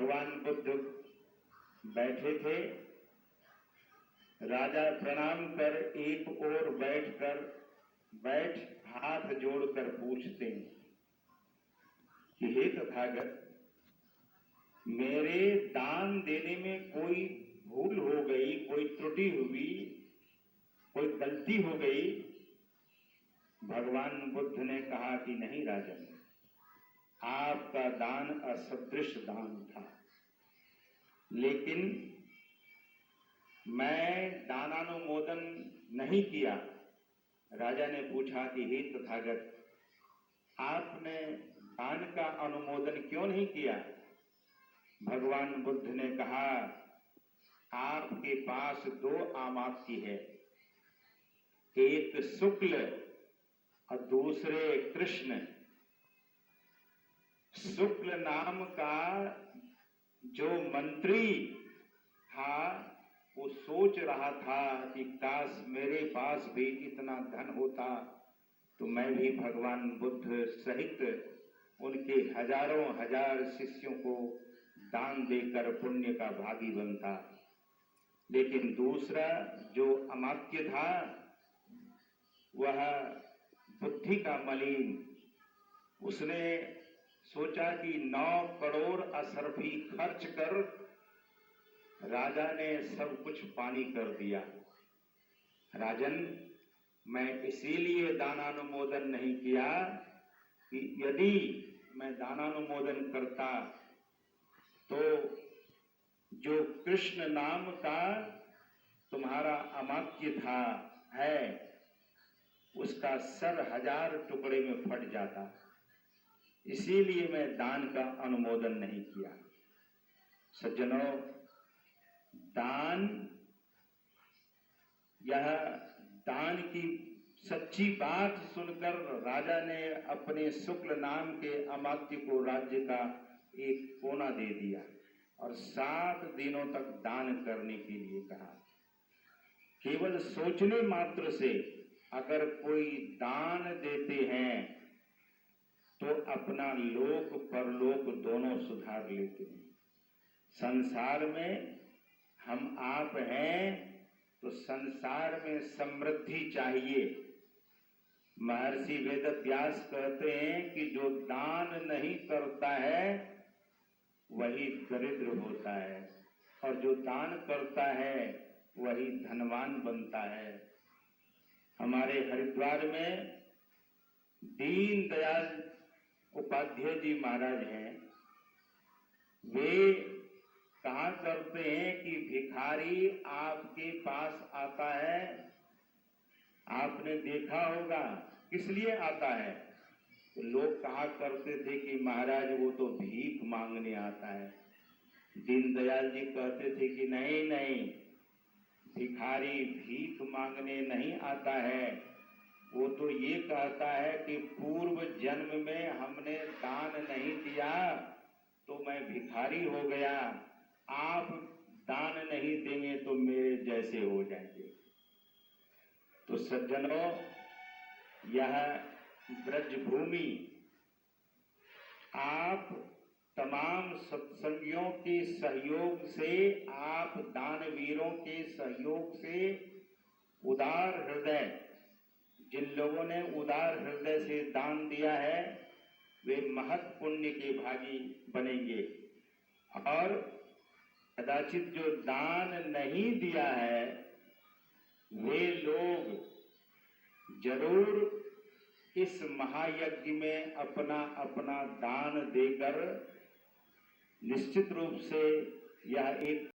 भगवान बुद्ध बैठे थे। राजा प्रणाम कर एक ओर बैठ हाथ जोड़कर पूछते हैं कि हे तथागत, मेरे दान देने में कोई भूल हो गई, कोई त्रुटि हुई, कोई गलती हो गई? भगवान बुद्ध ने कहा कि नहीं राजन, आपका दान असदृश दान था, लेकिन मैं दानानुमोदन नहीं किया। राजा ने पूछा कि हे तथागत, आपने दान का अनुमोदन क्यों नहीं किया? भगवान बुद्ध ने कहा, आपके पास दो आमात्य है, एक शुक्ल और दूसरे कृष्ण। शुक्ल नाम का जो मंत्री था वो सोच रहा था कि काश मेरे पास भी इतना धन होता तो मैं भी भगवान बुद्ध सहित उनके हजारों हजार शिष्यों को दान देकर पुण्य का भागी बनता। लेकिन दूसरा जो अमात्य था वह बुद्धि का मलिन, उसने सोचा कि 9 करोड़ अशर्फी खर्च कर राजा ने सब कुछ पानी कर दिया। राजन, मैं इसीलिए दानानुमोदन नहीं किया कि यदि मैं दानानुमोदन करता तो जो कृष्ण नाम का तुम्हारा अमात्य था उसका सर 1000 टुकड़े में फट जाता। इसीलिए मैं दान का अनुमोदन नहीं किया। सज्जनों, दान, यह दान की सच्ची बात सुनकर राजा ने अपने शुक्ल नाम के अमात्य को राज्य का एक कोना दे दिया और 7 दिनों तक दान करने के लिए कहा। केवल सोचने मात्र से अगर कोई दान देते हैं तो अपना लोक परलोक दोनों सुधार लेते हैं। संसार में हम आप हैं तो संसार में समृद्धि चाहिए। महर्षि वेदव्यास कहते हैं कि जो दान नहीं करता है वही दरिद्र होता है और जो दान करता है वही धनवान बनता है। हमारे हरिद्वार में दीन दयाल उपाध्याय जी महाराज हैं। वे कहा करते हैं कि भिखारी आपके पास आता है, आपने देखा होगा किस लिए आता है? तो लोग कहा करते थे कि महाराज वो तो भीख मांगने आता है। दीनदयाल जी कहते थे कि नहीं नहीं, भिखारी भीख मांगने नहीं आता है, वो तो ये कहता है कि पूर्व जन्म में हमने दान नहीं दिया तो मैं भिखारी हो गया, आप दान नहीं देंगे तो मेरे जैसे हो जाएंगे। तो सज्जनों, यह ब्रजभूमि आप तमाम सत्संगियों के सहयोग से, आप दानवीरों के सहयोग से, उदार हृदय, जिन लोगों ने उदार हृदय से दान दिया है वे महत् पुण्य के भागी बनेंगे। और कदाचित जो दान नहीं दिया है वे लोग जरूर इस महायज्ञ में अपना अपना दान देकर निश्चित रूप से यह एक